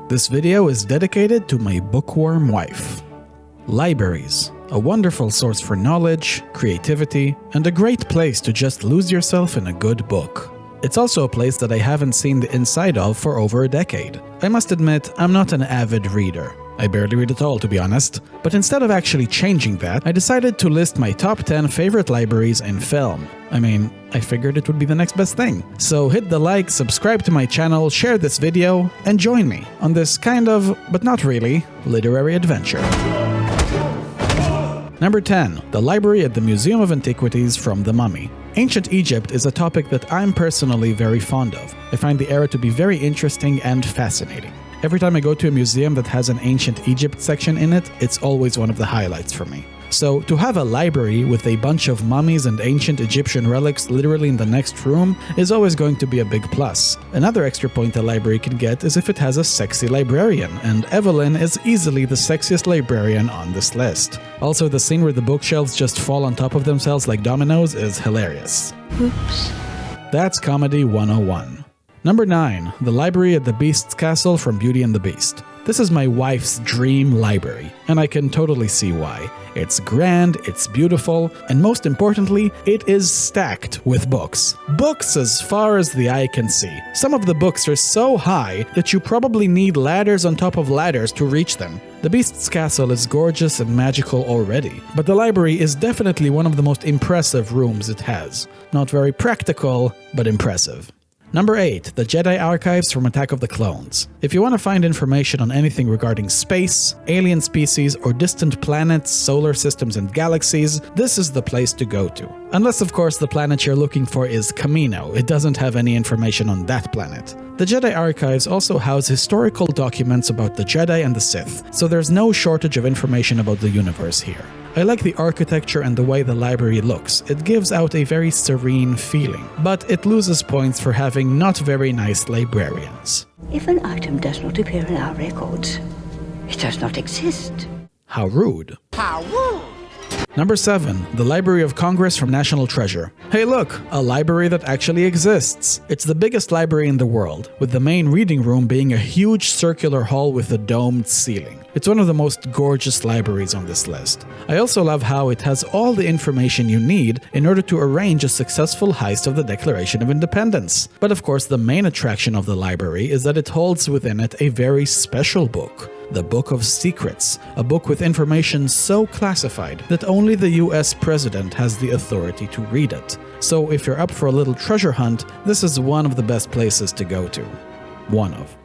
This video is dedicated to my bookworm wife. Libraries, a wonderful source for knowledge, creativity, and a great place to just lose yourself in a good book. It's also a place that I haven't seen the inside of for over a decade. I must admit, I'm not an avid reader. I barely read at all, to be honest. But instead of actually changing that, I decided to list my top 10 favorite libraries in film. I figured it would be the next best thing. So hit the like, subscribe to my channel, share this video, and join me on this kind of, but not really, literary adventure. Number 10. The Library at the Museum of Antiquities from The Mummy. Ancient Egypt is a topic that I'm personally very fond of. I find the era to be very interesting and fascinating. Every time I go to a museum that has an Ancient Egypt section in it, it's always one of the highlights for me. So, to have a library with a bunch of mummies and ancient Egyptian relics literally in the next room is always going to be a big plus. Another extra point a library can get is if it has a sexy librarian, and Evelyn is easily the sexiest librarian on this list. Also, the scene where the bookshelves just fall on top of themselves like dominoes is hilarious. Oops. That's Comedy 101. Number 9. The Library at the Beast's Castle from Beauty and the Beast. This is my wife's dream library, and I can totally see why. It's grand, it's beautiful, and most importantly, it is stacked with books. Books as far as the eye can see. Some of the books are so high that you probably need ladders on top of ladders to reach them. The Beast's Castle is gorgeous and magical already, but the library is definitely one of the most impressive rooms it has. Not very practical, but impressive. Number 8. The Jedi Archives from Attack of the Clones. If you want to find information on anything regarding space, alien species, or distant planets, solar systems, and galaxies, this is the place to go to. Unless, of course, the planet you're looking for is Kamino. It doesn't have any information on that planet. The Jedi Archives also house historical documents about the Jedi and the Sith, so there's no shortage of information about the universe here. I like the architecture and the way the library looks. It gives out a very serene feeling, but it loses points for having not very nice librarians. If an item does not appear in our records, it does not exist. How rude. How rude! Number 7. The Library of Congress from National Treasure. Hey look, a library that actually exists. It's the biggest library in the world, with the main reading room being a huge circular hall with a domed ceiling. It's one of the most gorgeous libraries on this list. I also love how it has all the information you need in order to arrange a successful heist of the Declaration of Independence. But of course, the main attraction of the library is that it holds within it a very special book. The Book of Secrets, a book with information so classified that only the US president has the authority to read it. So if you're up for a little treasure hunt, this is one of the best places to go to. One of.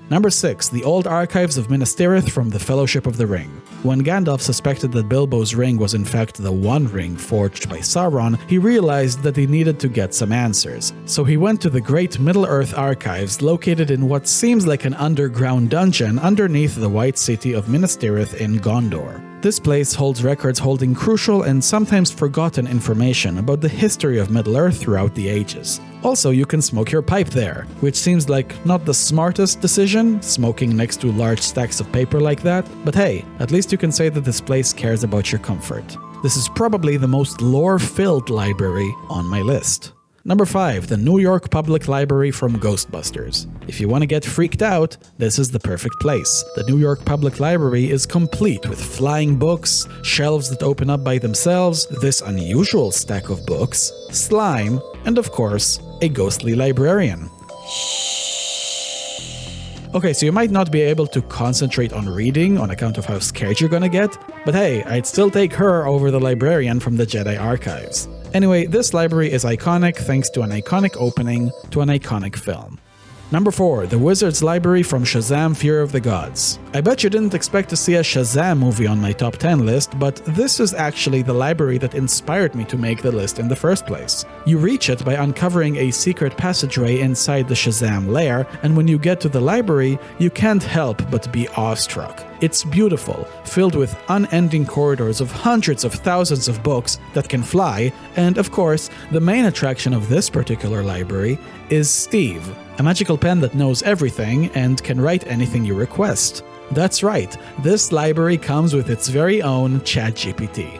Number 6. The Old Archives of Minas Tirith from the Fellowship of the Ring. When Gandalf suspected that Bilbo's ring was in fact the One Ring forged by Sauron, he realized that he needed to get some answers. So he went to the Great Middle-earth Archives located in what seems like an underground dungeon underneath the White City of Minas Tirith in Gondor. This place holds records holding crucial and sometimes forgotten information about the history of Middle-earth throughout the ages. Also, you can smoke your pipe there, which seems like not the smartest decision, smoking next to large stacks of paper like that, but hey, at least you can say that this place cares about your comfort. This is probably the most lore-filled library on my list. Number 5. The New York Public Library from Ghostbusters. If you want to get freaked out, this is the perfect place. The New York Public Library is complete with flying books, shelves that open up by themselves, this unusual stack of books, slime, and of course, a ghostly librarian. Okay, so you might not be able to concentrate on reading on account of how scared you're gonna get, but hey, I'd still take her over the librarian from the Jedi Archives. Anyway, this library is iconic thanks to an iconic opening to an iconic film. Number 4. The Wizard's Library from Shazam! Fury of the Gods. I bet you didn't expect to see a Shazam movie on my top 10 list, but this is actually the library that inspired me to make the list in the first place. You reach it by uncovering a secret passageway inside the Shazam lair, and when you get to the library, you can't help but be awestruck. It's beautiful, filled with unending corridors of hundreds of thousands of books that can fly, and of course, the main attraction of this particular library is Steve, a magical pen that knows everything and can write anything you request. That's right, this library comes with its very own ChatGPT.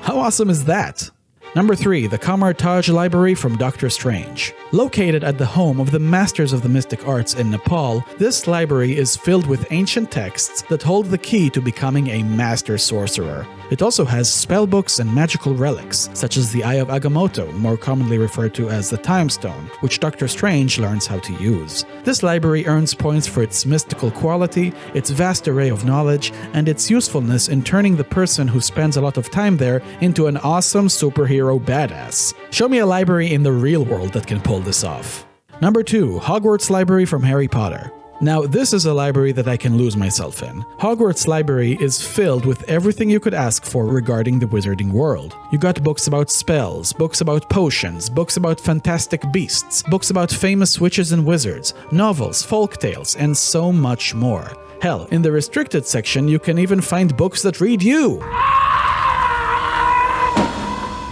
How awesome is that? Number 3. The Kamar-Taj Library from Doctor Strange. Located at the home of the Masters of the Mystic Arts in Nepal, this library is filled with ancient texts that hold the key to becoming a master sorcerer. It also has spellbooks and magical relics, such as the Eye of Agamotto, more commonly referred to as the Time Stone, which Doctor Strange learns how to use. This library earns points for its mystical quality, its vast array of knowledge, and its usefulness in turning the person who spends a lot of time there into an awesome superhero badass. Show me a library in the real world that can pull this off. Number 2. Hogwarts Library from Harry Potter. Now, this is a library that I can lose myself in. Hogwarts Library is filled with everything you could ask for regarding the wizarding world. You got books about spells, books about potions, books about fantastic beasts, books about famous witches and wizards, novels, folk tales, and so much more. Hell, in the restricted section, you can even find books that read you!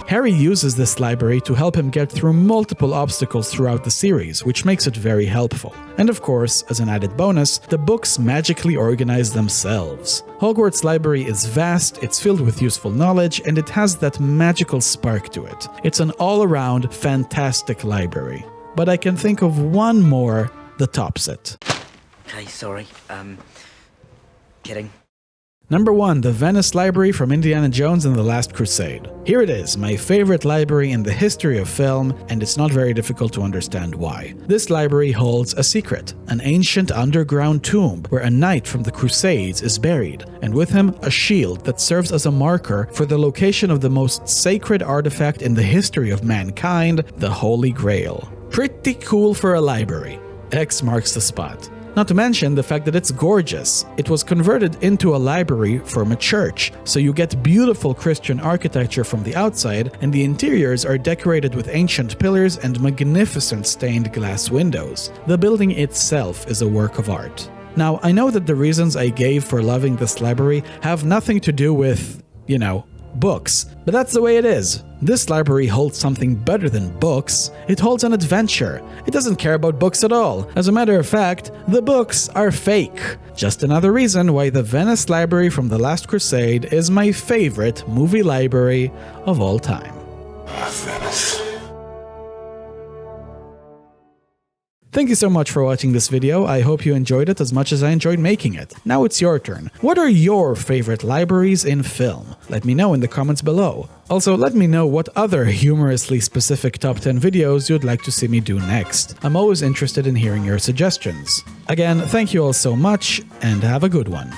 Harry uses this library to help him get through multiple obstacles throughout the series, which makes it very helpful. And of course, as an added bonus, the books magically organize themselves. Hogwarts Library is vast, it's filled with useful knowledge, and it has that magical spark to it. It's an all-around fantastic library. But I can think of one more that tops it. Okay, sorry. Kidding. Number 1. The Venice Library from Indiana Jones and the Last Crusade. Here it is, my favorite library in the history of film, and it's not very difficult to understand why. This library holds a secret, an ancient underground tomb where a knight from the Crusades is buried, and with him a shield that serves as a marker for the location of the most sacred artifact in the history of mankind, the Holy Grail. Pretty cool for a library. X marks the spot. Not to mention the fact that it's gorgeous. It was converted into a library from a church, so you get beautiful Christian architecture from the outside, and the interiors are decorated with ancient pillars and magnificent stained glass windows. The building itself is a work of art. Now, I know that the reasons I gave for loving this library have nothing to do with, books, but that's the way it is. This library holds something better than books. It holds an adventure. It doesn't care about books at all. As a matter of fact, the books are fake. Just another reason why the Venice Library from The Last Crusade is my favorite movie library of all time. Venice. Thank you so much for watching this video. I hope you enjoyed it as much as I enjoyed making it. Now it's your turn. What are your favorite libraries in film? Let me know in the comments below. Also, let me know what other humorously specific top 10 videos you'd like to see me do next. I'm always interested in hearing your suggestions. Again, thank you all so much, and have a good one.